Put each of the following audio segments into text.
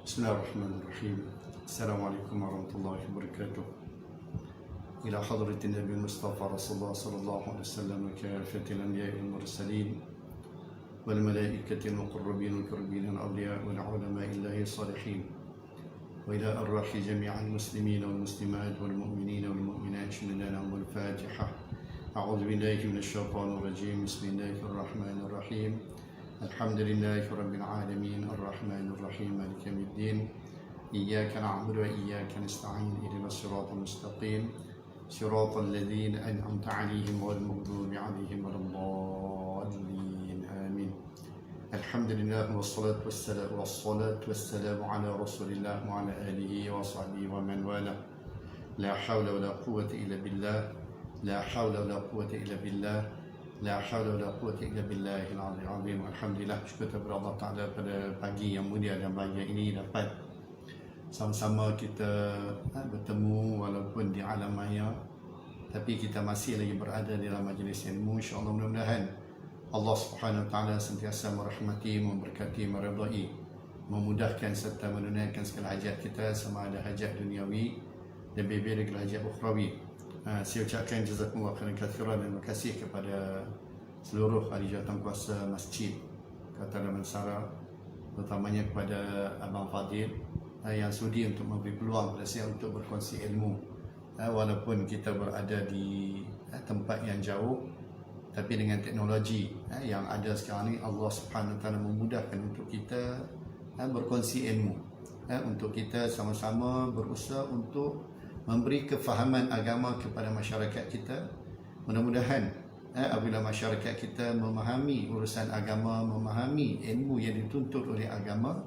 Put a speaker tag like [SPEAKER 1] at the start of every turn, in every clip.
[SPEAKER 1] بسم الله الرحمن الرحيم. السلام عليكم ورحمة الله وبركاته. إلى حضرة النبي المصطفى رسول الله صلى الله عليه وسلم وكافة الأنبياء والمرسلين والملائكة المقربين والكربين والأولياء والعلماء الله الصالحين وإلى أرواح جميع المسلمين والمسلمات والمؤمنين والمؤمنات شملنا والفاتحة. أعوذ بالله من الشيطان الرجيم. بسم الله الرحمن الرحيم. الحمد لله رب العالمين الرحمن الرحيم مالك يوم الدين إياك نعبد وإياك نستعين اهدنا الصراط المستقيم صراط الذين أنعمت عليهم غير المغضوب عليهم ولا الضالين آمين. الحمد لله والصلاة والسلام على رسول الله وعلى آله وصحبه ومن والاه. لا حول ولا قوة إلا بالله. لا حول ولا قوة إلا بالله. La haula wala quwwata illa billahil azim. Alhamdulillah, syukur kepada Allah Taala pada pagi yang mulia dan bahagia ini dapat sama-sama kita bertemu walaupun di alam maya, tapi kita masih lagi berada dalam majlis ilmu. InsyaAllah mudah-mudahan Allah Subhanahu Wa Taala sentiasa merahmati, memberkati, meridai, memudahkan serta menunaikan segala hajat kita, sama ada hajat duniawi dan lebih lagi hajat ukhrawi. Saya ucapkan jazakumullah khairan kathiran dan terima kasih kepada seluruh ahli jawatankuasa masjid Kota Damansara, terutamanya kepada Abang Fadil yang sudi untuk memberi peluang kepada saya untuk berkongsi ilmu. Walaupun kita berada di tempat yang jauh, tapi dengan teknologi yang ada sekarang ni, Allah Subhanahu Wa Taala memudahkan untuk kita berkongsi ilmu, untuk kita sama-sama berusaha untuk memberi kefahaman agama kepada masyarakat kita. Mudah-mudahan apabila masyarakat kita memahami urusan agama, memahami ilmu yang dituntut oleh agama,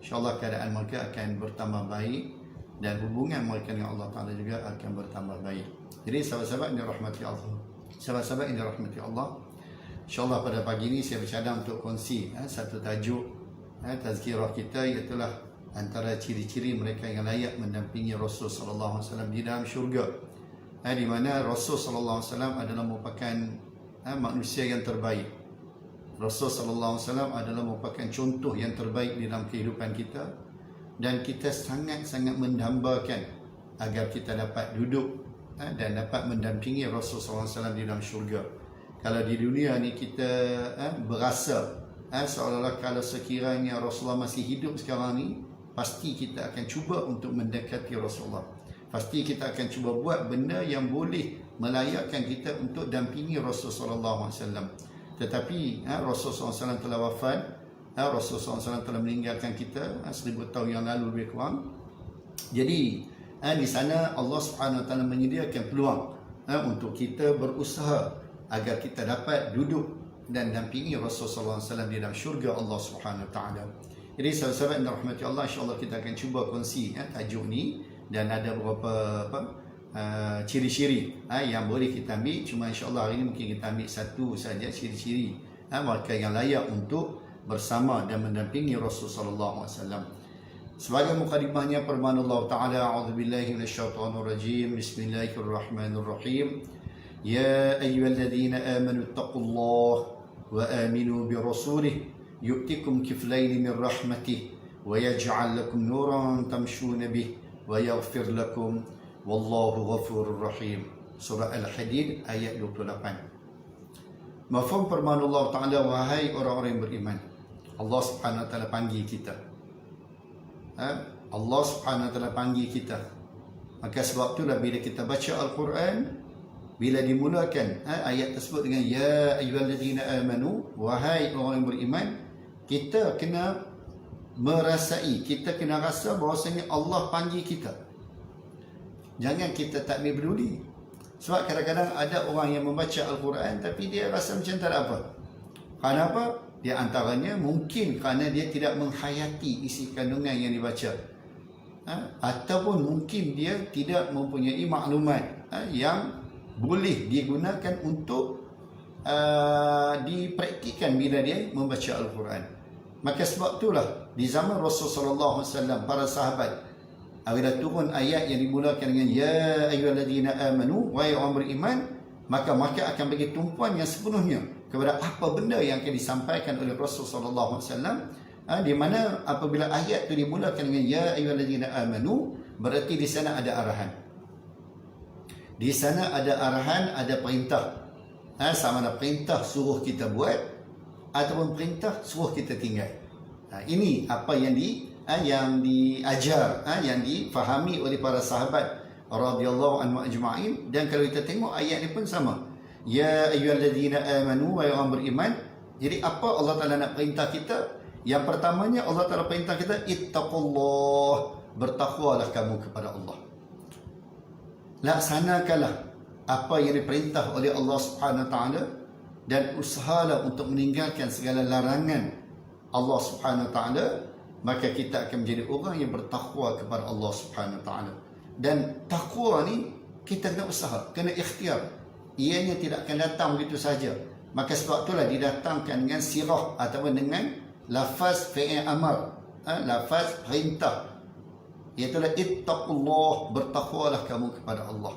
[SPEAKER 1] insyaAllah keadaan mereka akan bertambah baik dan hubungan mereka dengan Allah Ta'ala juga akan bertambah baik. Jadi sahabat-sahabat yang dirahmati Allah, sahabat-sahabat yang dirahmati Allah, insyaAllah pada pagi ini saya bercadang untuk kongsi satu tajuk tazkirah kita, iaitulah antara ciri-ciri mereka yang layak mendampingi Rasul sallallahu alaihi wasallam di dalam syurga. Di mana Rasul sallallahu alaihi wasallam adalah merupakan manusia yang terbaik. Rasul sallallahu alaihi wasallam adalah merupakan contoh yang terbaik di dalam kehidupan kita, dan kita sangat-sangat mendambakan agar kita dapat duduk dan dapat mendampingi Rasul sallallahu alaihi wasallam di dalam syurga. Kalau di dunia ni kita berasa seolah-olah kalau sekiranya Rasulullah masih hidup sekarang ni, pasti kita akan cuba untuk mendekati Rasulullah. Pasti kita akan cuba buat benda yang boleh melayakkan kita untuk dampingi Rasulullah SAW. Tetapi Rasulullah SAW telah wafat, Rasulullah SAW telah meninggalkan kita 1000 tahun yang lalu lebih kurang. Jadi di sana Allah Subhanahu Wa Taala menyediakan peluang untuk kita berusaha agar kita dapat duduk dan dampingi Rasulullah SAW di dalam syurga Allah Subhanahu Wa Taala. Jadi sahabat-sahabat yang dirahmati Allah, insyaAllah kita akan cuba kongsi tajuk ni, dan ada beberapa ciri-ciri yang boleh kita ambil. Cuma insyaAllah hari ini mungkin kita ambil satu saja ciri-ciri mereka yang layak untuk bersama dan mendampingi Rasulullah SAW. Sebagai mukadimahnya firman Allah Ta'ala, a'udzubillahi minasyaitonirrajim, bismillahirrahmanirrahim. Ya ayyuhalladzina amanu taqullaha wa aminu bi rasulih يؤتكم كفلين من رحمته ويجعل لكم نورا تمشون به ويغفر لكم والله غفور رحيم. Surah Al-Hadid ayat 28. Mafhum firman Allah Ta'ala, wahai orang-orang yang beriman, Allah Subhanahu Wa Taala panggil kita. Allah Subhanahu Wa Taala panggil kita. Maka sebab itulah bila kita baca Al-Quran, bila dimulakan ayat tersebut dengan ya ayyuhalladzina amanu, wahai orang yang beriman, kita kena merasai, kita kena rasa bahawasanya Allah panggil kita. Jangan kita tak peduli. Sebab kadang-kadang ada orang yang membaca Al-Quran tapi dia rasa macam tak ada apa. Kenapa? Dia antaranya mungkin kerana dia tidak menghayati isi kandungan yang dibaca, ataupun mungkin dia tidak mempunyai maklumat yang boleh digunakan untuk dipraktikkan bila dia membaca Al-Quran. Maka sebab itulah di zaman Rasulullah SAW, para sahabat, apabila turun ayat yang dimulakan dengan ya ayyuhalladzina amanu, wahai orang beriman, maka akan bagi tumpuan yang sepenuhnya kepada apa benda yang akan disampaikan oleh Rasulullah SAW Di mana apabila ayat itu dimulakan dengan ya ayyuhallazina amanu, berarti di sana ada arahan. Di sana ada arahan, ada perintah. Sama ada perintah suruh kita buat ataupun perintah suruh kita tinggal. Ini apa yang diajar, yang difahami oleh para sahabat radhiyallahu anhum ajma'in. Dan kalau kita tengok ayat ni pun sama. Ya ayyuhallazina amanu, wahai orang beriman. Jadi apa Allah Taala nak perintah kita? Yang pertamanya Allah Taala perintah kita ittaqullah, bertakwalah kamu kepada Allah. Laksanakanlah apa yang diperintah oleh Allah Subhanahu Wa Taala dan usahalah untuk meninggalkan segala larangan Allah Subhanahu Wa Taala, maka kita akan menjadi orang yang bertakwa kepada Allah Subhanahu Wa Taala. Dan takwa ni kita kena usaha, kena ikhtiar. Ianya tidak akan datang begitu saja. Maka sebab itulah didatangkan dengan sirah ataupun dengan lafaz fi'il amar, lafaz perintah, iaitulah ittaqullah, bertakwalah kamu kepada Allah.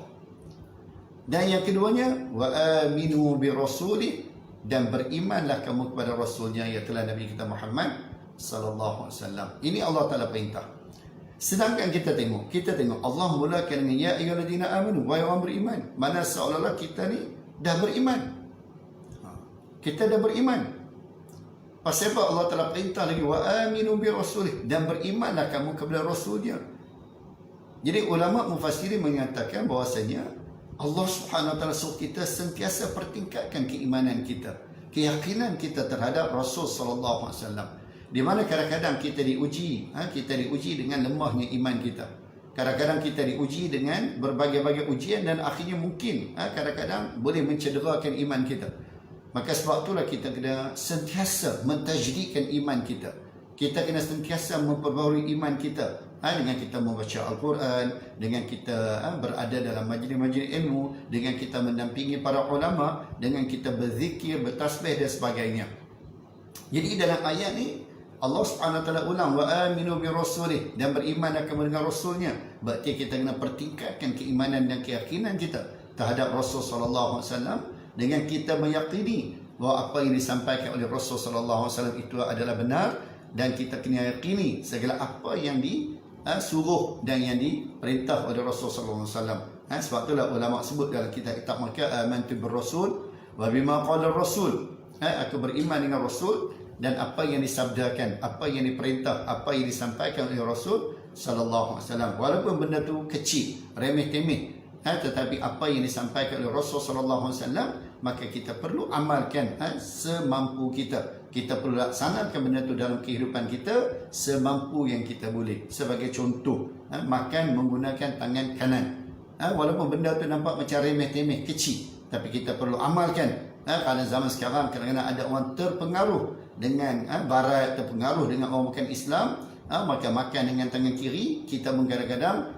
[SPEAKER 1] Dan yang keduanya wa aminu bi rasulih, dan berimanlah kamu kepada rasulnya, iaitulah Nabi kita Muhammad sallallahu alaihi wasallam. Ini Allah Taala perintah. Sedangkan kita tengok Allah mulakan dengan ya ayyuhallazina amanu, wahai orang beriman. Mana seolah-olah kita ni dah beriman. Kita dah beriman. Pasal apa Allah Taala perintah lagi wa aminu bi rasulih, dan berimanlah kamu kepada rasulnya. Jadi ulama mufassirin mengatakan bahawasanya Allah Subhanahu Wa Taala suruh kita sentiasa pertingkatkan keimanan kita, keyakinan kita terhadap Rasul sallallahu alaihi wasallam. Di mana kadang-kadang kita diuji, dengan lemahnya iman kita. Kadang-kadang kita diuji dengan berbagai-bagai ujian dan akhirnya mungkin kadang-kadang boleh mencederakan iman kita. Maka sebab itulah kita kena sentiasa mentajdidkan iman kita. Kita kena sentiasa memperbaharui iman kita dengan kita membaca Al-Quran, dengan kita berada dalam majlis-majlis ilmu, dengan kita mendampingi para ulama, dengan kita berzikir, bertasbih dan sebagainya. Jadi dalam ayat ni Allah Subhanahu Wa Taala ulang wa aminu bi rasulih, dan berimanlah kamu dengan rasulnya. Berarti kita kena pertingkatkan keimanan dan keyakinan kita terhadap Rasul sallallahu alaihi wasallam, dengan kita meyakini bahawa apa yang disampaikan oleh Rasul sallallahu alaihi wasallam itu adalah benar, dan kita kena yakini segala apa yang disuruh dan yang diperintah oleh Rasul sallallahu alaihi wasallam. Sebab itulah ulama sebut dalam kitab mereka amantu bir rasul wa bima qala rasul. Aku beriman dengan Rasul dan apa yang disabdakan, apa yang diperintah, apa yang disampaikan oleh Rasul sallallahu alaihi wasallam. Walaupun benda tu kecil, remeh-temeh, tetapi apa yang disampaikan oleh Rasul sallallahu alaihi wasallam, maka kita perlu amalkan semampu kita. Kita perlu laksanakan benda tu dalam kehidupan kita semampu yang kita boleh. Sebagai contoh, makan menggunakan tangan kanan. Walaupun benda tu nampak macam remeh-temeh, kecil, tapi kita perlu amalkan. Kerana zaman sekarang kadang-kadang ada orang terpengaruh dengan barat, terpengaruh dengan orang bukan Islam, maka makan dengan tangan kiri. Kita pun kadang-kadang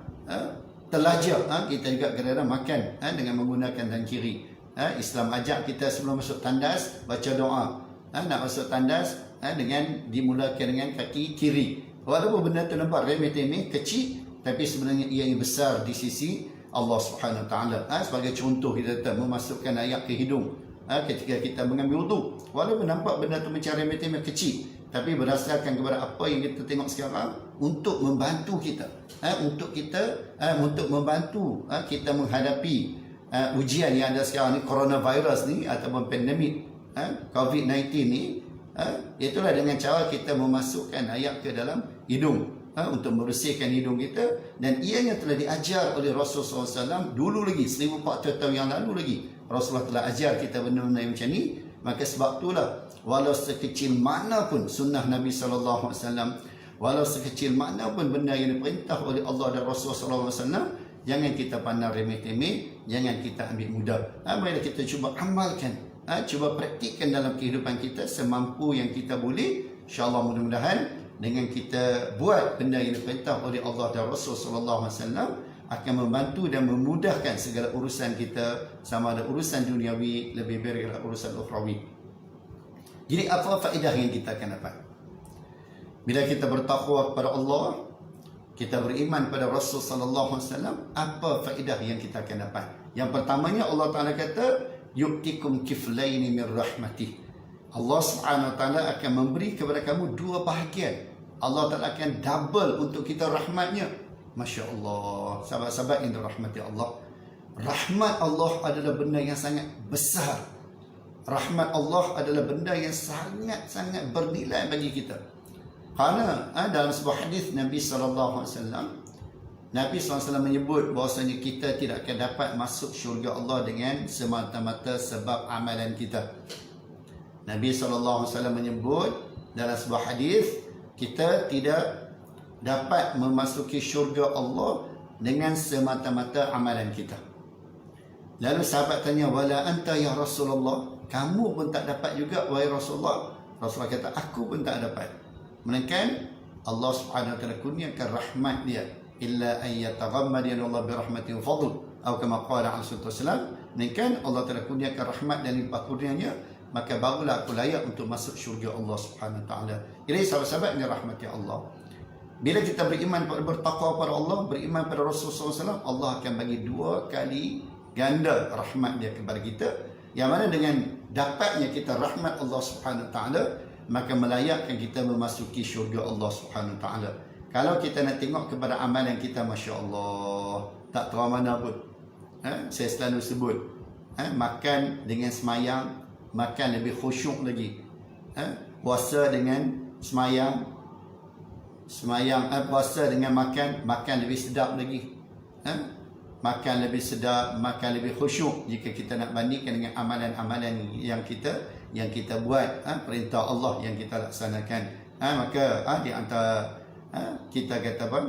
[SPEAKER 1] terlajar, kita juga kadang-kadang makan dengan menggunakan tangan kiri. Islam ajak kita sebelum masuk tandas baca doa. Nak masuk tandas dengan dimulakan dengan kaki kiri. Walaupun benda tu nampak remeh-temeh, kecil, tapi sebenarnya ia yang besar di sisi Allah Subhanahu Wa Taala. Sebagai contoh, kita memasukkan air ke hidung ketika kita mengambil wudu. Walaupun nampak benda tu macam remeh-temeh, kecil, tapi berdasarkan kepada apa yang kita tengok sekarang, untuk membantu kita, untuk membantu kita menghadapi ujian yang ada sekarang ni, coronavirus ni ataupun pandemik COVID-19 ni, itulah dengan cara kita memasukkan air ke dalam hidung untuk membersihkan hidung kita. Dan ianya telah diajar oleh Rasulullah SAW dulu lagi, 1400 tahun yang lalu lagi. Rasulullah telah ajar kita benda-benda macam ni. Maka sebab itulah, walau sekecil mana pun sunnah Nabi SAW, walau sekecil mana pun benda yang diperintah oleh Allah dan Rasulullah SAW, jangan kita pandang remeh-temeh, jangan kita ambil mudah. Mari kita cuba amalkan, cuba praktikkan dalam kehidupan kita semampu yang kita boleh. InsyaAllah mudah-mudahan dengan kita buat benda yang diperintah oleh Allah dan Rasul sallallahu alaihi wasallam akan membantu dan memudahkan segala urusan kita, sama ada urusan duniawi lebih baik daripada urusan ukhrawi. Jadi apa faedah yang kita akan dapat bila kita bertakwa kepada Allah, kita beriman pada Rasul sallallahu alaihi wasallam? Apa faedah yang kita akan dapat? Yang pertamanya, Allah Taala kata yu'tikum kiflaini min rahmatih. Allah Subhanahu Wa Taala akan memberi kepada kamu dua bahagian. Allah Taala akan double untuk kita rahmatnya. Masya Allah, sahabat-sahabat yang dirahmati Allah, rahmat Allah adalah benda yang sangat besar. Rahmat Allah adalah benda yang sangat-sangat bernilai bagi kita. Kerana dalam sebuah hadis Nabi SAW, Nabi SAW menyebut bahawasanya kita tidak akan dapat masuk syurga Allah dengan semata-mata sebab amalan kita. Nabi SAW menyebut dalam sebuah hadis, kita tidak dapat memasuki syurga Allah dengan semata-mata amalan kita. Lalu sahabat tanya, wala anta ya Rasulullah, kamu pun tak dapat juga wahai Rasulullah? Rasulullah kata, aku pun tak dapat. Melainkan Allah Subhanahu Wa Taala kurniakan rahmat dia, illa an yataghammadani Allah bi rahmatin fadl, atau kama qala alaihi wasallam, melainkan Allah Taala kurniakan rahmat dan limpah kurnianya, maka barulah aku layak untuk masuk syurga Allah Subhanahu Wa Taala. Jadi sahabat-sahabat yang dirahmati Allah, bila kita beriman, bertakwa pada Allah, beriman pada Rasulullah SAW, Allah akan bagi dua kali ganda rahmat dia kepada kita. Yang mana dengan dapatnya kita rahmat Allah Subhanahu Wa Taala, maka melayakkan kita memasuki syurga Allah Subhanahu Wa Taala. Kalau kita nak tengok kepada amalan kita, Masya Allah, tak tahu mana pun. Saya selalu sebut, makan dengan semayang, makan lebih khusyuk lagi. Puasa dengan semayang, puasa dengan makan lebih sedap lagi. Makan lebih sedap, makan lebih khusyuk jika kita nak bandingkan dengan amalan-amalan yang kita buat, perintah Allah yang kita laksanakan. Maka di antara kita kata apa,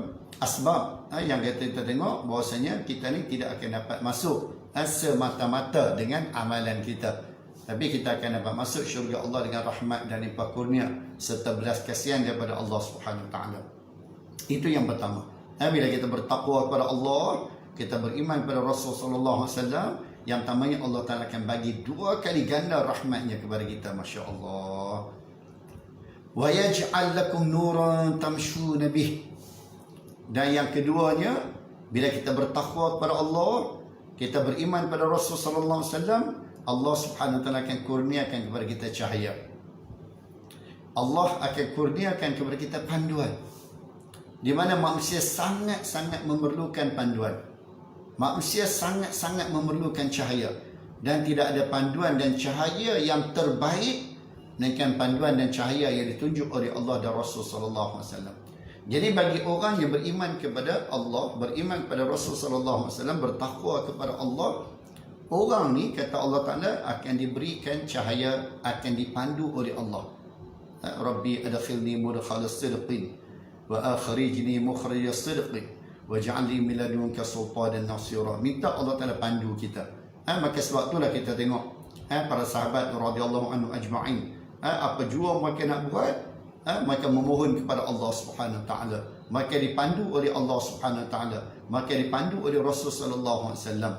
[SPEAKER 1] asbab yang kita tengok bahawasanya kita ni tidak akan dapat masuk semata-mata dengan amalan kita, tapi kita akan dapat masuk syurga Allah dengan rahmat dan limpah kurnia serta belas kasihan daripada Allah Subhanahu Wa Taala. Itu yang pertama. Bila kita bertakwa kepada Allah, kita beriman kepada Rasulullah SAW, yang pertamanya Allah Taala akan bagi dua kali ganda rahmatnya kepada kita. Masya Allah. Wa yaj'al lakum nuran tamshuna bih. Dan yang keduanya, bila kita bertakwa kepada Allah, kita beriman pada Rasulullah SAW, Allah Subhanahu Wa Taala akan kurniakan kepada kita cahaya. Allah akan kurniakan kepada kita panduan, di mana manusia sangat-sangat memerlukan panduan. Manusia sangat-sangat memerlukan cahaya, dan tidak ada panduan dan cahaya yang terbaik melainkan panduan dan cahaya yang ditunjuk oleh Allah dan Rasul sallallahu alaihi wasallam. Jadi bagi orang yang beriman kepada Allah, beriman kepada Rasul sallallahu alaihi wasallam, bertakwa kepada Allah, orang ni kata Allah Taala akan diberikan cahaya, akan dipandu oleh Allah. Rabbi adkhilni mudkhala sidqin wa akhrijni mukhrij sidqin waj'alni min ladunka sultanan nasira. Minta Allah Taala pandu kita. Maka sebab itulah kita tengok para sahabat radhiyallahu anhu ajma'in, apa jua mereka nak buat, mereka memohon kepada Allah Subhanahu Wa Taala, mereka dipandu oleh Allah Subhanahu Wa Taala, mereka dipandu oleh Rasul sallallahu alaihi wasallam.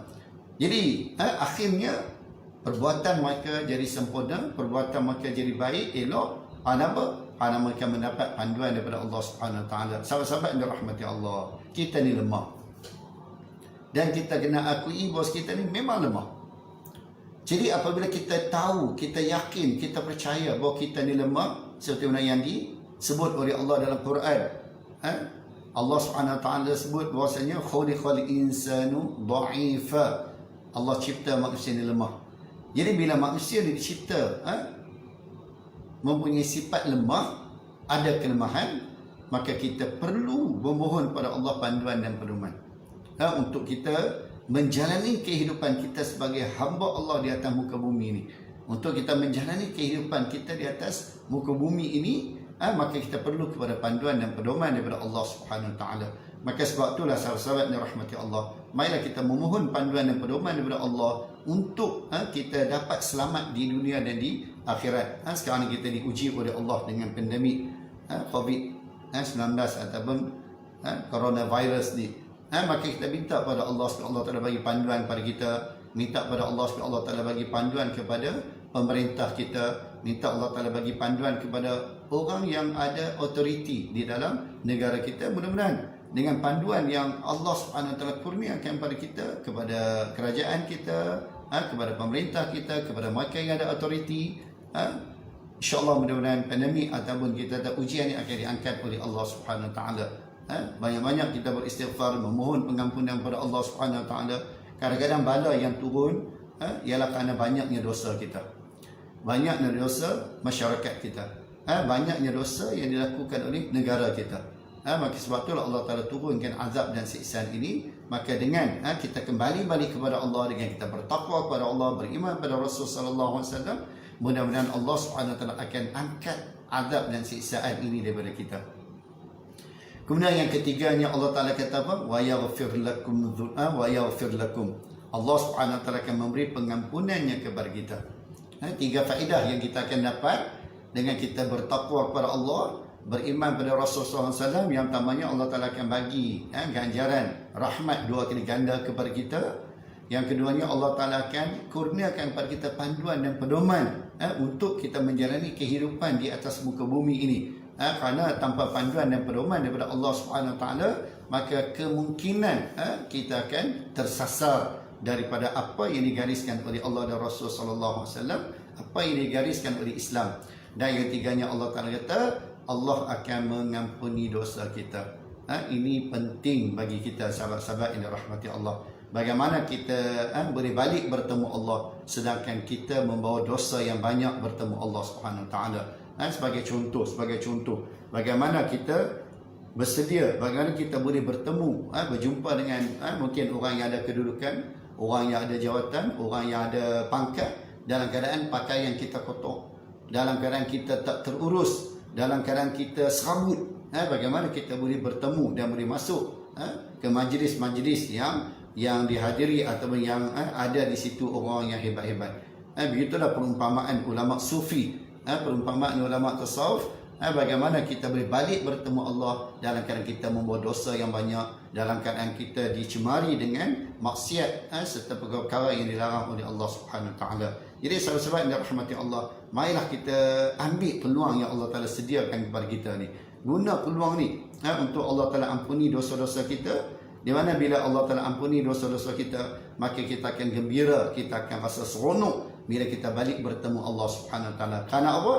[SPEAKER 1] Jadi akhirnya perbuatan mereka jadi sempurna, perbuatan mereka jadi baik, elok. Kenapa? Kerana mereka mendapat panduan daripada Allah Subhanahu Wa Taala. Sahabat-sahabat yang dirahmati Allah, kita ni lemah, dan kita kena akui bahawa kita ni memang lemah. Jadi apabila kita tahu, kita yakin, kita percaya bahawa kita ni lemah, seperti mana yang disebut oleh Allah dalam Quran, Allah Subhanahu Wa Taala sebut bahawasanya khuliqal insanu dha'ifa. Allah cipta manusia ni lemah. Jadi bila manusia ni dicipta mempunyai sifat lemah, ada kelemahan, maka kita perlu memohon pada Allah panduan dan pedoman untuk kita menjalani kehidupan kita sebagai hamba Allah di atas muka bumi ini. Untuk kita menjalani kehidupan kita di atas muka bumi ini, maka kita perlu kepada panduan dan pedoman daripada Allah Subhanahu Wa Taala. Maka sebab itulah sahabat-sahabat yang rahmati Allah, marilah kita memohon panduan dan pedoman daripada Allah untuk kita dapat selamat di dunia dan di akhirat. Sekarang kita diuji oleh Allah dengan pandemik COVID-19 ataupun coronavirus ni. Maka kita minta pada Allah supaya Allah Taala bagi panduan pada kita, minta pada Allah supaya Allah Taala bagi panduan kepada pemerintah kita, minta Allah Taala bagi panduan kepada orang yang ada autoriti di dalam negara kita. Mudah-mudahan dengan panduan yang Allah Subhanahu Wa Taala kurniakan pada kita, kepada kerajaan kita, kepada pemerintah kita, kepada mereka yang ada autoriti, InsyaAllah mudah-mudahan pandemik ataupun kita ada ujian yang akan diangkat oleh Allah Subhanahu Wa Taala. Banyak-banyak kita beristighfar, memohon pengampunan kepada Allah Subhanahu Wa Taala. Kadang-kadang bala yang turun ialah kerana banyaknya dosa kita, banyaknya dosa masyarakat kita, banyaknya dosa yang dilakukan oleh negara kita. Maka sebab itulah Allah Ta'ala turunkan azab dan siksaan ini. Maka dengan kita kembali balik kepada Allah, dengan kita bertakwa kepada Allah, beriman pada Rasul Sallallahu Alaihi Wasallam, mudah-mudahan Allah Subhanahu Wa Taala akan angkat azab dan siksaan ini daripada kita. Kemudian yang ketiganya Allah Ta'ala kata apa? Wa yaghfir lakum wa yaghfir lakum. Allah Subhanahu Wa Taala akan memberi pengampunannya kepada kita. Tiga faedah yang kita akan dapat dengan kita bertakwa kepada Allah, beriman pada Rasulullah SAW. Yang pertamanya Allah Ta'ala akan bagi ganjaran rahmat dua kali ganda kepada kita. Yang keduanya Allah Ta'ala akan kurniakan kepada kita panduan dan pedoman untuk kita menjalani kehidupan di atas muka bumi ini. Kerana tanpa panduan dan pedoman daripada Allah Subhanahu Wa Taala, maka kemungkinan kita akan tersasar daripada apa yang digariskan oleh Allah dan Rasul Sallallahu Alaihi Wasallam, apa yang digariskan oleh Islam. Dan yang tiganya Allah Ta'ala kata Allah akan mengampuni dosa kita. Ini penting bagi kita sahabat-sahabat yang dirahmati Allah. Bagaimana kita boleh balik bertemu Allah sedangkan kita membawa dosa yang banyak bertemu Allah Subhanahu Wa Taala. Sebagai contoh, bagaimana kita bersedia, bagaimana kita boleh bertemu, berjumpa dengan mungkin orang yang ada kedudukan, orang yang ada jawatan, orang yang ada pangkat, dalam keadaan pakaian kita kotor, dalam keadaan kita tak terurus, dalam keadaan kita serabut. Bagaimana kita boleh bertemu dan boleh masuk ke majlis-majlis yang dihadiri ataupun yang ada di situ orang yang hebat-hebat. Begitulah perumpamaan ulama sufi, perumpamaan ulama tasawuf. Bagaimana kita boleh balik bertemu Allah dalam keadaan kita membawa dosa yang banyak, dalam keadaan kita dicemari dengan maksiat serta perkara yang dilarang oleh Allah Subhanahu Wa Taala. Jadi sahabat-sahabat yang dirahmati Allah, marilah kita ambil peluang yang Allah Taala sediakan kepada kita ni. Guna peluang ni untuk Allah Taala ampuni dosa-dosa kita. Di mana bila Allah Taala ampuni dosa-dosa kita, maka kita akan gembira, kita akan rasa seronok bila kita balik bertemu Allah Subhanahu Wa Taala. Kerana apa?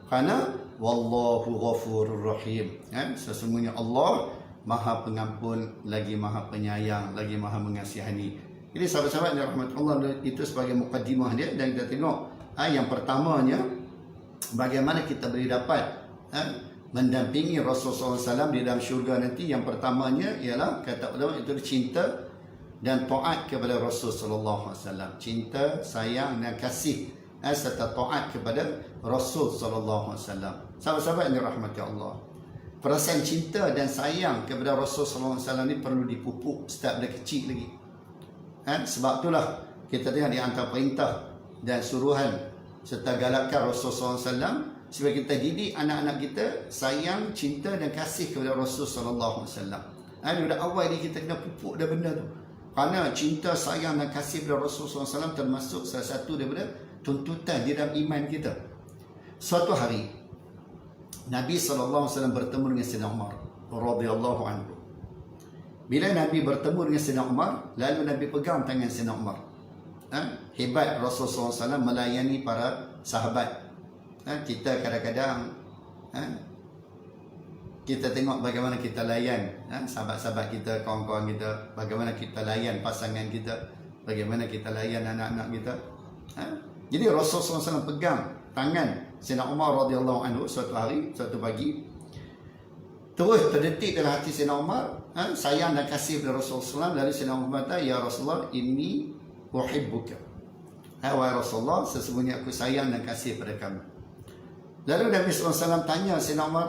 [SPEAKER 1] Kerana wallahu ghafurur rahim. Sesungguhnya Allah Maha Pengampun, lagi Maha Penyayang, lagi Maha Mengasihani. Jadi sahabat-sahabat yang rahmat Allah, itu sebagai mukadimah dia. Dan kita tengok yang pertamanya, bagaimana kita boleh dapat mendampingi Rasulullah SAW di dalam syurga nanti. Yang pertamanya ialah, kata ulama, itu cinta dan taat kepada Rasulullah SAW. Cinta, sayang dan kasih serta taat kepada Rasul Sallallahu Alaihi Wasallam. Sahabat-sahabat yang dirahmati Allah, perasaan cinta dan sayang kepada Rasul Sallallahu Alaihi Wasallam ni perlu dipupuk sejak dari kecil lagi. Sebab itulah kita tengok di antara perintah dan suruhan serta galakan Rasul Sallallahu Alaihi Wasallam supaya kita didik anak-anak kita sayang, cinta dan kasih kepada Rasul Sallallahu Alaihi Wasallam. Dari awal ni kita kena pupuk dah benda tu. Kerana cinta, sayang dan kasih kepada Rasul Sallallahu Alaihi Wasallam termasuk salah satu daripada tuntutan di dalam iman kita. Suatu hari Nabi SAW bertemu dengan Sayyidina Umar radhiyallahu anhu. Bila Nabi bertemu dengan Sayyidina Umar, lalu Nabi pegang tangan Sayyidina Umar. Hebat Rasulullah SAW melayani para sahabat. Kita kadang-kadang kita tengok bagaimana kita layan sahabat-sahabat kita, kawan-kawan kita, bagaimana kita layan pasangan kita, bagaimana kita layan anak-anak kita. Jadi Rasulullah SAW pegang tangan Sayyidina Umar radhiyallahu anhu suatu hari, suatu pagi. Terus terdetik dalam hati Sayyidina Umar sayang dan kasih kepada Rasulullah SAW. Lalu Sayyidina Umar kata, "Ya Rasulullah, inni uhibbuka." Wahai Rasulullah, sesungguhnya aku sayang dan kasih pada kamu. Lalu Nabi SAW tanya Sayyidina Umar,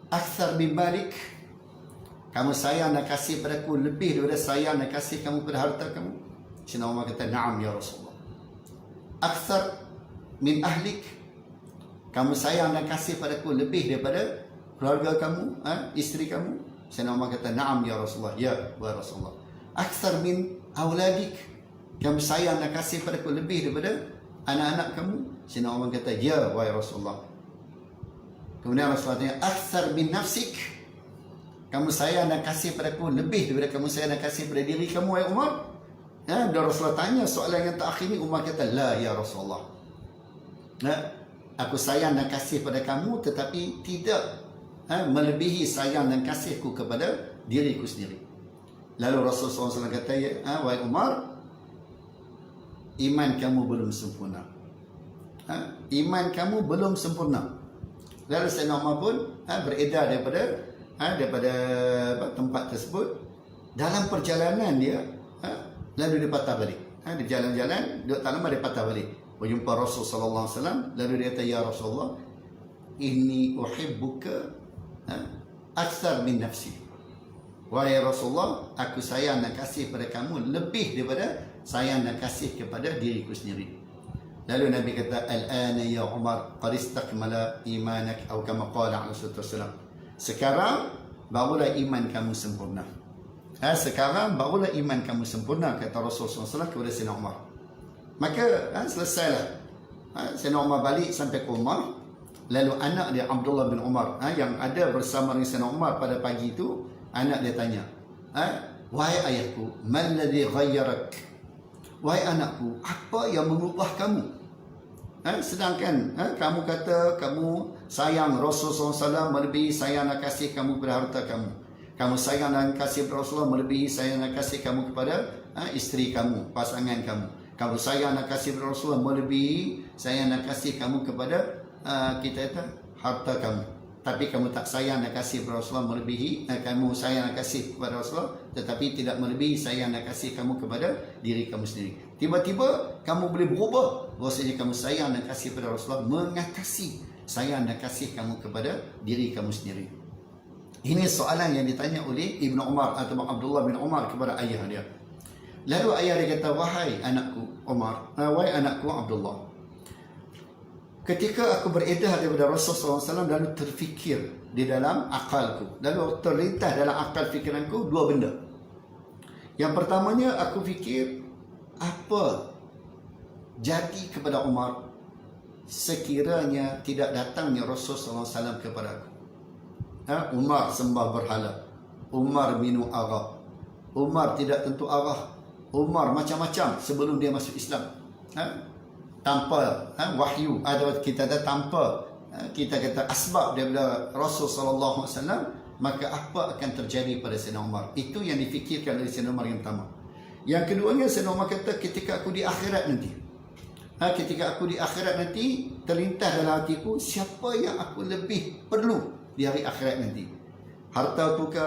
[SPEAKER 1] "Akthar min balik?" Kamu sayang dan kasih padaku lebih daripada sayang dan kasih kamu pada harta kamu? Sayyidina Umar kata, "Na'am ya Rasulullah." Akthar min ahlik? Kamu sayang dan kasih padaku lebih daripada keluarga kamu, isteri kamu? Sayyidina Umar kata, "Na'am ya Rasulullah." Ya, wahai Rasulullah. Akthar min awladik? Kamu sayang dan kasih padaku lebih daripada anak-anak kamu? Sayyidina Umar kata, "Ya, wahai Rasulullah." Kemudian Rasulullah tanya, "Akthar min nafsik?" Kamu sayang dan kasih padaku lebih daripada kamu sayang dan kasih pada diri kamu, wahai Umar? Dan Rasulullah tanya soalan yang terakhir ni, Umar kata, "La ya Rasulullah."
[SPEAKER 2] Aku sayang dan kasih pada kamu, tetapi tidak melebihi sayang dan kasihku kepada diriku sendiri. Lalu Rasulullah SAW kata, wahai Umar, iman kamu belum sempurna. Iman kamu belum sempurna. Lalu Sayyidina Umar pun beredar daripada tempat tersebut. Dalam perjalanan dia, lalu dia patah balik. Dia jalan-jalan, duduk tak lama dia patah balik. Berjumpa Rasulullah SAW. Lalu dia kata, ya Rasulullah, inni uhibbuka akthar min nafsi. Wahai Rasulullah, aku sayang dan kasih pada kamu lebih daripada sayang dan kasih kepada diriku sendiri. Lalu Nabi kata, al-ana ya Umar qad istakmala imanak, atau kama qala alaihi wasallam. Sekarang barulah iman kamu sempurna. Sekarang barulah iman kamu sempurna, kata Rasulullah SAW kepada Sayyidina Umar. Maka selesailah. Sayyidina Umar balik sampai ke rumah. Lalu anak dia Abdullah bin Umar yang ada bersama dengan Sayyidina Umar pada pagi itu, anak dia tanya, wahai ayahku, mal ladzi ghayyarak? Wahai anakku, apa yang mengubah kamu? Sedangkan kamu kata kamu sayang Rasulullah SAW melebihi sayang dan kasih kamu kepada harta kamu. Kamu sayang dan kasih Rasulullah melebihi sayang dan kasih kamu kepada isteri kamu, pasangan kamu. Kamu sayang dan kasih Rasulullah melebihi sayang dan kasih kamu kepada harta kamu. Tapi kamu tak sayang dan kasih Rasulullah melebihi, kamu sayang dan kasih kepada Rasulullah, tetapi tidak melebihi sayang dan kasih kamu kepada diri kamu sendiri. Tiba-tiba kamu boleh berubah, bahwasanya kamu sayang dan kasih kepada Rasulullah mengatasi sayang dan kasih kamu kepada diri kamu sendiri. Ini soalan yang ditanya oleh Ibnu Umar atau Abdullah bin Umar kepada ayah dia. Lalu ayah dia kata, wahai anakku Umar, wahai anakku Abdullah, ketika aku beredar daripada Rasulullah SAW, lalu terfikir di dalam akalku, lalu terlintas dalam akal fikiranku dua benda. Yang pertamanya, aku fikir, apa jadi kepada Umar sekiranya tidak datangnya Rasulullah SAW kepada aku? Umar sembah berhala, Umar minum arak, Umar tidak tentu arah, Umar macam-macam sebelum dia masuk Islam. Tanpa wahyu, ada kita ada tanpa kita kata asbab daripada Rasul sallallahu alaihi wasallam, maka apa akan terjadi pada Sayyidina Umar? Itu yang difikirkan oleh Sayyidina Umar yang pertama. Yang keduanya, Sayyidina Umar kata, ketika aku di akhirat nanti, ketika aku di akhirat nanti, terlintas dalam hatiku, siapa yang aku lebih perlu di hari akhirat nanti? Harta aku ke,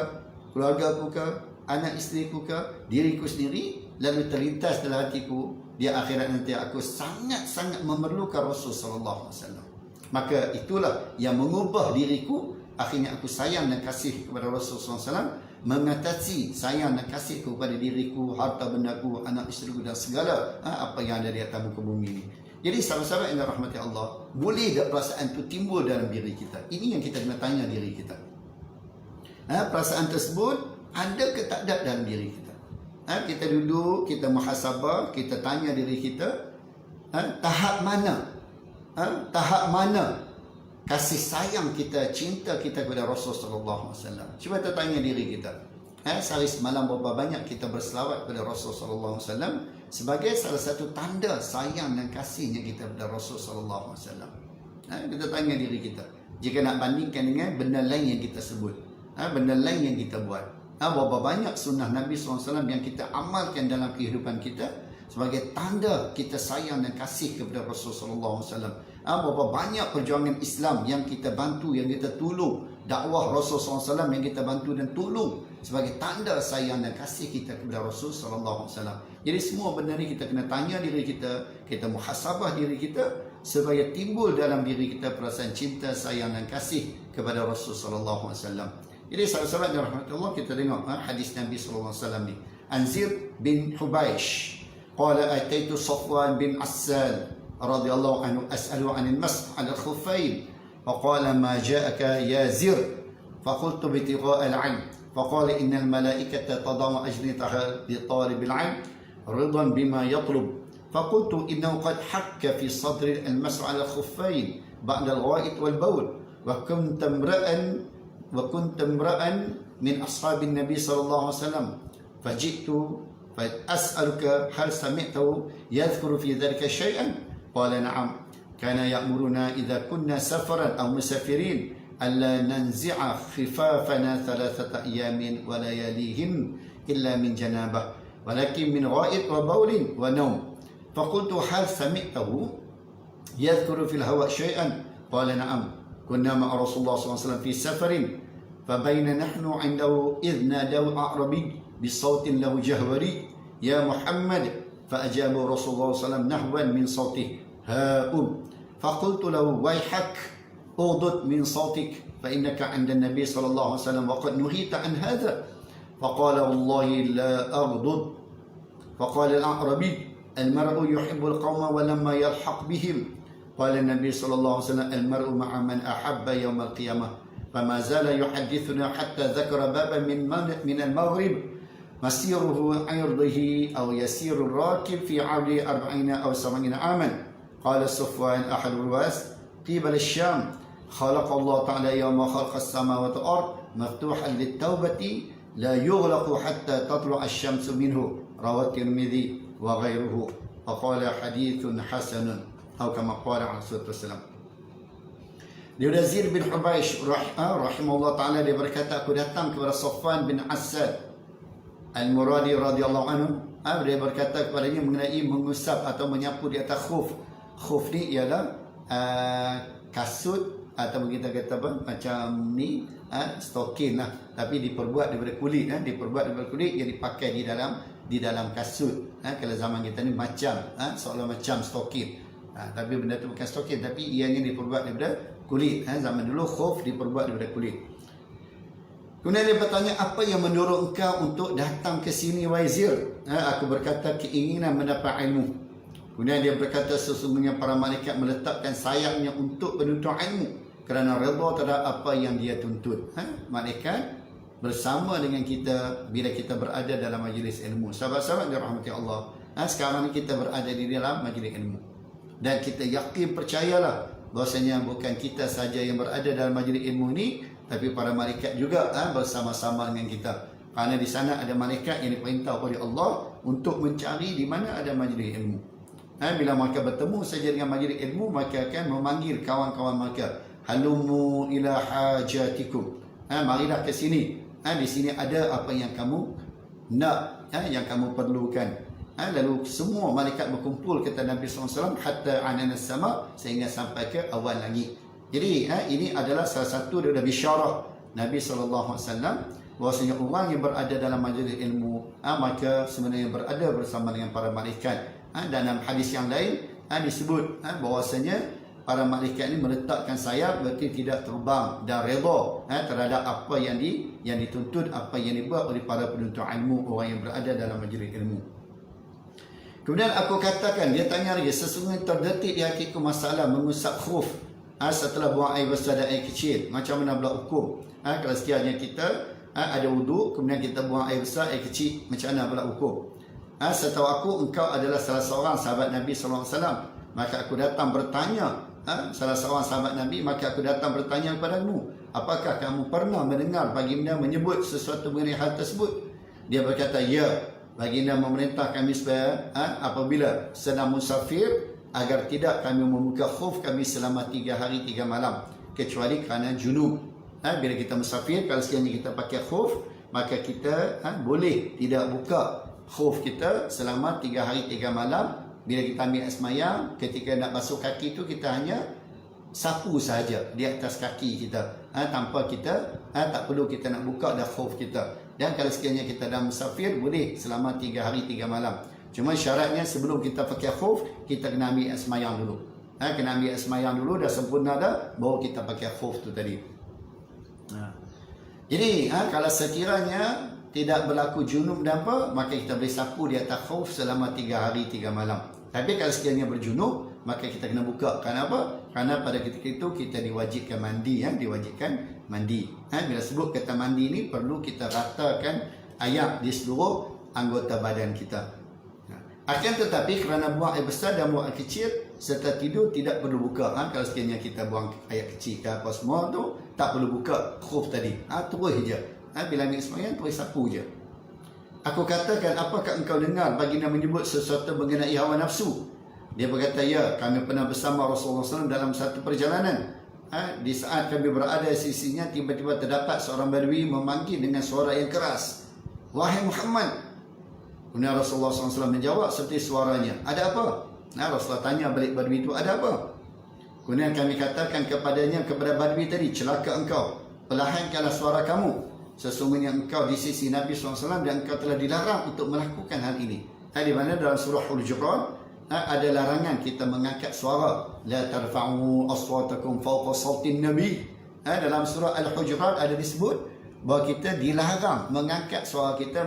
[SPEAKER 2] keluarga aku ke, anak isteri aku ke, diriku sendiri? Lalu terlintas dalam hatiku, di akhirat nanti aku sangat-sangat memerlukan Rasul sallallahu alaihi wasallam. Maka itulah yang mengubah diriku. Akhirnya aku sayang dan kasih kepada Rasul sallallahu alaihi wasallam, mengatasi sayang dan kasih kepada diriku, harta bendaku, anak isteriku dan segala apa yang ada di atas muka bumi ini. Jadi sahabat-sahabat yang dirahmati Allah, boleh tak perasaan itu timbul dalam diri kita? Ini yang kita kena tanya diri kita. Perasaan tersebut ada ke tak ada dalam diri kita? Kita duduk, kita muhasabah, kita tanya diri kita, tahap mana kasih sayang kita, cinta kita kepada Rasul sallallahu alaihi wasallam. Cuba kita tanya diri kita. Sehari semalam berapa banyak kita berselawat kepada Rasul sallallahu alaihi wasallam sebagai salah satu tanda sayang dan kasihnya kita kepada Rasul sallallahu alaihi wasallam. Kita tanya diri kita. Jika nak bandingkan dengan benda lain yang kita sebut, benda lain yang kita buat, berapa banyak sunnah Nabi SAW yang kita amalkan dalam kehidupan kita sebagai tanda kita sayang dan kasih kepada Rasulullah SAW. Berapa banyak perjuangan Islam yang kita bantu, yang kita tolong, dakwah Rasulullah SAW yang kita bantu dan tolong sebagai tanda sayang dan kasih kita kepada Rasulullah SAW. Jadi semua benda ni kita kena tanya diri kita, kita muhasabah diri kita supaya timbul dalam diri kita perasaan cinta, sayang dan kasih kepada Rasulullah SAW. Jadi sahabat-sahabat yang rahmatullah, kita tengok hadis Nabi SAW ni. Anzir bin Hubaish qala ataitu Safwan bin Assal radhiyallahu anhu as'alu 'anil mash 'ala al-khuffayn faqala ma ja'aka ya Zir faqultu bi tigha' al-'ilm faqala innal malaikata tadau ajnitaha li talib al-'ilm ridan bima yatlub faqultu innahu qad hakka fi sadri al-mash 'ala al-khuffayn ba'da al-gha'it wal-bawl wa kuntu imra'an min ashabin Nabi sallallahu alaihi wasallam faji'tu فأسألك هل سمعته يذكر في ذلك شيئا قال نعم kana ya'muruna idza kunna safaran aw musafirin alla nanzi'a khifafana thalathata ayamin wa layalihim illa min janabah walakin min gha'id wa bawlin wa nawm. Faqultu hal sami'tahu yadhkuru fil hawa syai'an? Qala na'am, kunna ma'a Rasulullah SAW fi safarin fabayna nahnu 'indahu idh nadaw a'rabi bisautin lahu jahwari ya Muhammad fa'ajabu Rasulullah SAW nahwan min sautih ha'um. فقلت له ويحك اغضض من صوتك فإنك عند النبي صلى الله عليه وسلم وقد نهيت عن هذا. فقال والله لا أغضض. فقال الأعرابي المرء يحب القوم ولما يلحق بهم. قال النبي صلى الله عليه وسلم المرء مع من أحب يوم القيامة. فما زال يحدثنا حتى ذكر بابا من المغرب مسيره عرضه أو يسير الراكب في عرضه 40 أو 70 عاما. قال صفوان أحد الرواة قبل الشام خلق الله تعالى يوم خلق السماوات والأرض مفتوحا للتوبة لا يغلق حتى تطلع الشمس منه. رواه الترمذي وغيره وقال حديث حسن أو كما قال عليه الصلاة والسلام. Yazid bin Hubaish rahimahullah ta'ala, dia berkata, aku datang kepada Safwan bin Asad Al-Muradi radhiyallahu anhu. Dia berkata kepadanya mengenai mengusap atau menyapu di atas khuf. Khuf ni ialah kasut atau kita kata apa, macam ni stokin lah, tapi diperbuat daripada kulit, diperbuat daripada kulit yang dipakai di dalam kasut. Kalau zaman kita ni macam seolah macam stokin, tapi benda tu bukan stokin, tapi ianya diperbuat daripada kulit. Zaman dulu khuf diperbuat daripada kulit. Kemudian dia bertanya, apa yang mendorong engkau untuk datang ke sini Waizir? Aku berkata, keinginan mendapat ilmu. Kemudian dia berkata, sesungguhnya para malaikat meletakkan sayapnya untuk penuntut ilmu kerana redha terhadap apa yang dia tuntut. Malaikat bersama dengan kita bila kita berada dalam majlis ilmu. Sahabat-sahabat dirahmati Allah, sekarang ni kita berada di dalam majlis ilmu, dan kita yakin, percayalah bahwasanya bukan kita saja yang berada dalam majlis ilmu ni, tapi para malaikat juga bersama-sama dengan kita. Kerana di sana ada malaikat yang diperintah oleh Allah untuk mencari di mana ada majlis ilmu. Bila mereka bertemu saja dengan majlis ilmu, maka akan memanggil kawan-kawan mereka, halumu ila hajatikum, marilah ke sini. Di sini ada apa yang kamu nak, yang kamu perlukan. Lalu semua malaikat berkumpul, kata Nabi SAW, hatta anana sama, sehingga sampai ke awan langit. Jadi ini adalah salah satu daripada bisyarah Nabi SAW bahwasanya orang yang berada dalam majlis ilmu maka sebenarnya berada bersama dengan para malaikat. Dalam hadis yang lain disebut bahwasanya para malaikat ini meletakkan sayap, berarti tidak terbang dan redha terhadap apa yang dituntut, apa yang dibuat oleh para penuntut ilmu, orang yang berada dalam majlis ilmu. Kemudian aku katakan, dia tanya lagi, sesungguhnya terdetik di hatiku masalah mengusap khuf setelah buang air besar dan air kecil. Macam mana pula hukum? Kalau sekiranya kita ada wudu, kemudian kita buang air besar, air kecil, macam mana pula hukum? Setahu aku engkau adalah salah seorang sahabat Nabi SAW. Maka aku datang bertanya, salah seorang sahabat Nabi, maka aku datang bertanya kepadamu, apakah kamu pernah mendengar baginda menyebut sesuatu mengenai hal tersebut? Dia berkata, ya, baginda memerintah kami supaya apabila sedang musafir, agar tidak kami membuka khuf kami selama 3 hari 3 malam, kecuali kerana junub. Bila kita musafir, kalau sekiranya kita pakai khuf, maka kita boleh tidak buka khuf kita selama 3 hari 3 malam. Bila kita ambil semayang, ketika nak basuh kaki tu, kita hanya sapu saja di atas kaki kita, tanpa kita tak perlu kita nak buka dah khuf kita. Dan kalau sekiranya kita dah musafir, boleh selama 3 hari 3 malam. Cuma syaratnya sebelum kita pakai khuf, kita kena ambil semayang dulu. Kena ambil semayang dulu, dah sempurna dah, baru kita pakai khuf tu tadi. Jadi kalau sekiranya tidak berlaku junub dan apa, maka kita boleh sapu di atas khuf selama 3 hari 3 malam. Tapi kalau sekiranya berjunub, maka kita kena buka. Kenapa? Kerana pada ketika itu kita diwajibkan mandi, diwajibkan mandi. Bila sebut kata mandi ni, perlu kita ratakan air di seluruh anggota badan kita. Akan tetapi kerana buang air besar dan buang air kecil serta tidur, tidak perlu buka. Kalau sekiranya kita buang air kecil ke apa semua tu, tak perlu buka khuf tadi. Terus je. Bila ambil semayang, terus sapu je. Aku katakan, apakah engkau dengar baginda menyebut sesuatu mengenai hawa nafsu? Dia berkata, ya, kami pernah bersama Rasulullah SAW dalam satu perjalanan. Di saat kami berada di sisinya, tiba-tiba terdapat seorang badui memanggil dengan suara yang keras, wahai Muhammad. Kemudian Rasulullah SAW menjawab seperti suaranya, ada apa? Rasulullah tanya balik badui itu, ada apa? Kemudian kami katakan kepadanya, kepada badui tadi, celaka engkau, perlahankanlah suara kamu. Sesungguhnya engkau di sisi Nabi SAW dan engkau telah dilarang untuk melakukan hal ini. Di mana dalam surah Al-Hujurat ada larangan kita mengangkat suara. La tarfa'u aswatakum fawqa sawtin Nabi. Dalam surah Al-Hujurat ada disebut bahawa kita dilarang mengangkat suara kita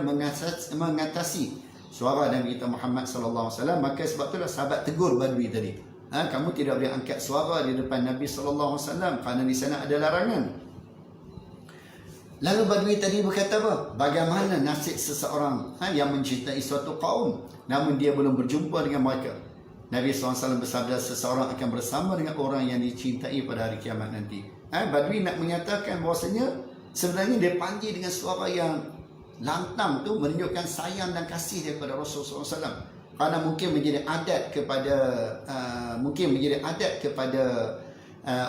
[SPEAKER 2] mengatasi suara Nabi kita Muhammad sallallahu alaihi wasallam. Maka sebab itulah sahabat tegur badui tadi. Kamu tidak boleh angkat suara di depan Nabi sallallahu alaihi wasallam kerana di sana ada larangan. Lalu badui tadi berkata apa? Bagaimana nasib seseorang yang mencintai suatu kaum namun dia belum berjumpa dengan mereka? Nabi SAW bersabda, seseorang akan bersama dengan orang yang dicintai pada hari kiamat nanti. Badui nak menyatakan bahawasanya sebenarnya dia panggil dengan suara yang lantang tu menunjukkan sayang dan kasih daripada Rasulullah SAW. Kerana mungkin menjadi adat kepada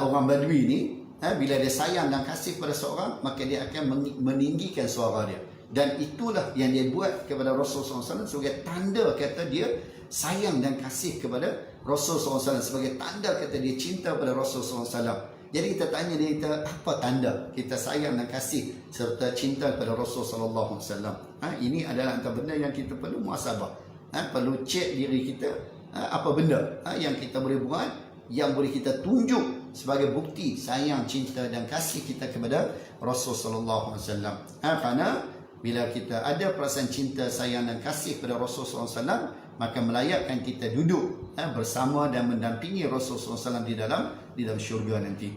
[SPEAKER 2] orang badui ni, bila dia sayang dan kasih pada seorang, maka dia akan meninggikan suara dia. Dan itulah yang dia buat kepada Rasulullah SAW sebagai tanda kata dia sayang dan kasih kepada Rasulullah SAW, sebagai tanda kata dia cinta pada Rasulullah SAW. Jadi kita tanya dia, apa tanda kita sayang dan kasih serta cinta kepada Rasulullah SAW? Ini adalah antara benda yang kita perlu muhasabah. Perlu cek diri kita, apa benda yang kita boleh buat, yang boleh kita tunjuk sebagai bukti sayang, cinta dan kasih kita kepada Rasulullah SAW. Kerana bila kita ada perasaan cinta, sayang dan kasih kepada Rasulullah SAW, maka melayakkan kita duduk bersama dan mendampingi Rasulullah SAW di dalam syurga nanti.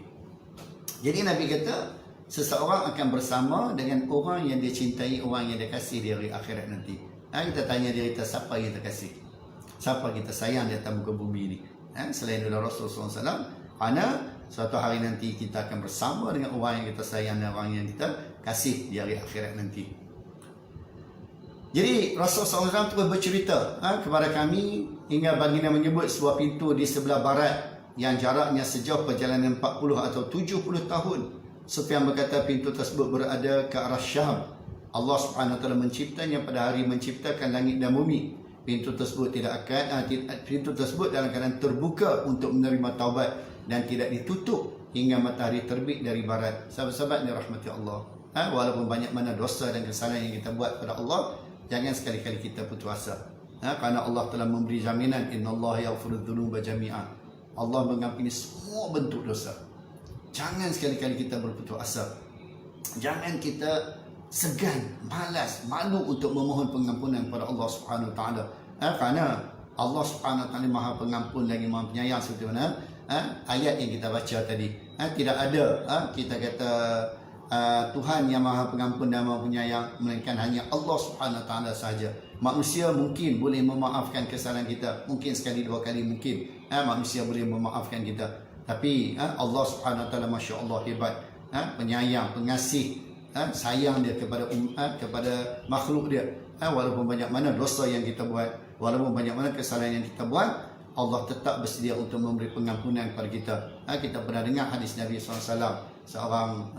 [SPEAKER 2] Jadi Nabi kata, seseorang akan bersama dengan orang yang dia cintai, orang yang dia kasih di hari akhirat nanti. Kita tanya diri kita, siapa yang kita kasih? Siapa kita sayang di atas muka bumi ini? Selain daripada Rasulullah SAW. Kerana suatu hari nanti kita akan bersama dengan orang yang kita sayang dan orang yang kita kasih di hari akhirat nanti. Jadi Rasulullah SAW terus bercerita kepada kami hingga baginda menyebut sebuah pintu di sebelah barat yang jaraknya sejauh perjalanan 40 atau 70 tahun. Sufyan berkata pintu tersebut berada ke arah Syam. Allah Subhanahu Wa Taala menciptanya pada hari menciptakan langit dan bumi. Pintu tersebut pintu tersebut dalam keadaan terbuka untuk menerima taubat dan tidak ditutup hingga matahari terbit dari barat. Sahabat-sahabat yang dirahmati Allah, walaupun banyak mana dosa dan kesalahan yang kita buat pada Allah, jangan sekali-kali kita putus asa. Kerana Allah telah memberi jaminan, innallaha yaghfiru dzunuba jami'a. Allah mengampuni semua bentuk dosa. Jangan sekali-kali kita berputus asa. Jangan kita segan, malas, malu untuk memohon pengampunan kepada Allah Subhanahu Wa Taala. Kerana Allah Subhanahu Wa Taala Maha Pengampun lagi Maha Penyayang, seperti mana ayat yang kita baca tadi. Tidak ada kita kata Tuhan yang Maha Pengampun dan Maha Penyayang, melainkan hanya Allah Subhanahu Wa Taala sahaja. Manusia mungkin boleh memaafkan kesalahan kita, mungkin sekali dua kali mungkin manusia boleh memaafkan kita, tapi Allah Subhanahu Wa Taala Masya Allah hebat, penyayang, pengasih, sayang dia kepada makhluk dia. Walaupun banyak mana dosa yang kita buat, walaupun banyak mana kesalahan yang kita buat, Allah tetap bersedia untuk memberi pengampunan kepada kita. Kita pernah dengar hadis Nabi SAW, seorang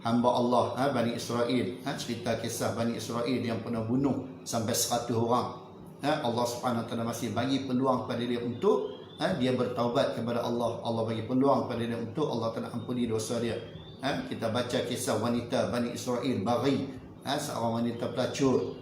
[SPEAKER 2] hamba Allah, Bani Israel, cerita kisah Bani Israel yang pernah bunuh sampai 100 orang. Allah Subhanahu Wa Taala masih bagi peluang kepada dia untuk dia bertaubat kepada Allah. Allah bagi peluang kepada dia untuk Allah Taala ampuni dosa dia. Kita baca kisah wanita Bani Israel, Baghi, seorang wanita pelacur,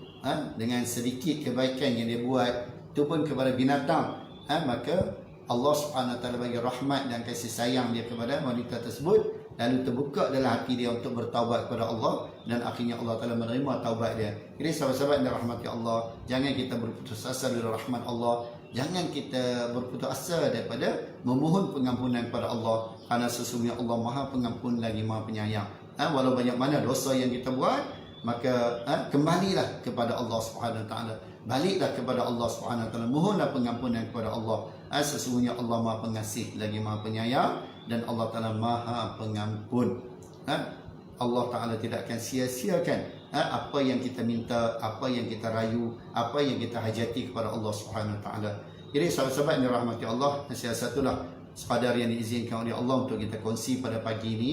[SPEAKER 2] dengan sedikit kebaikan yang dia buat, itu pun kepada binatang, maka Allah Subhanahu Wa Taala bagi rahmat dan kasih sayang dia kepada wanita tersebut, lalu terbuka dalam hati dia untuk bertaubat kepada Allah, dan akhirnya Allah Taala menerima taubat dia. Jadi sahabat-sahabat yang dirahmati Allah, jangan kita berputus asa dari rahmat Allah, jangan kita berputus asa daripada memohon pengampunan kepada Allah, kerana sesungguhnya Allah Maha Pengampun lagi Maha Penyayang. Walau banyak mana dosa yang kita buat, maka kembalilah kepada Allah Subhanahu Wa Taala, baliklah kepada Allah Subhanahu Wa Taala, mohonlah pengampunan kepada Allah. Sesungguhnya Allah Maha Pengasih lagi Maha Penyayang, dan Allah Taala Maha Pengampun. Allah Taala tidak akan sia-siakan apa yang kita minta, apa yang kita rayu, apa yang kita hajati kepada Allah Subhanahu Wa Taala. Jadi sahabat-sahabat yang dirahmati Allah, nasihat satulah sekadar yang diizinkan oleh Allah untuk kita kongsi pada pagi ini,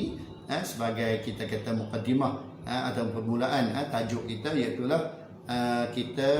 [SPEAKER 2] sebagai kita kata mukaddimah atau permulaan tajuk kita, iaitu kita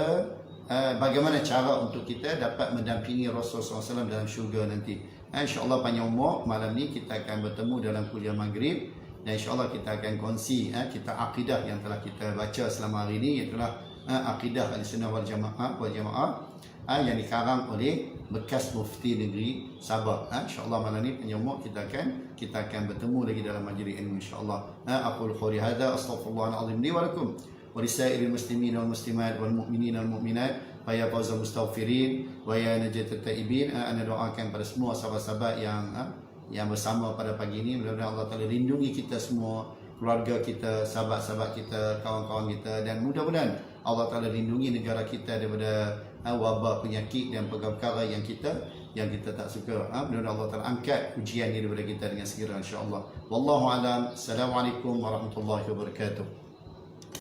[SPEAKER 2] bagaimana cara untuk kita dapat mendampingi Rasulullah SAW dalam syurga nanti. InsyaAllah panjang umur, malam ni kita akan bertemu dalam kuliah maghrib, dan insyaAllah kita akan kongsi kita akidah yang telah kita baca selama hari ini, iaitu akidah Ahlussunnah wal Jamaah yang dikarang oleh bekas mufti negeri Sabah. InsyaAllah malam ni panjang umur kita akan bertemu lagi dalam majlis ilmu insyaAllah. Aqul qouli hadza astaghfirullahalazim li wa lakum wa lisairil muslimin wal muslimat wal mu'minin wal mu'minat wa ya fawzal mustaghfirin wa ya najatat taibin. Ana doakan pada semua sahabat-sahabat yang bersama pada pagi ini, mudah-mudahan Allah Taala lindungi kita semua, keluarga kita, sahabat-sahabat kita, kawan-kawan kita, dan mudah-mudahan Allah Taala lindungi negara kita daripada wabak, penyakit dan perkara yang kita tak suka. Mudah-mudahan Allah Taala angkat ujian ini daripada kita dengan segera insya-Allah. Wallahu alam. Assalamualaikum warahmatullahi wabarakatuh.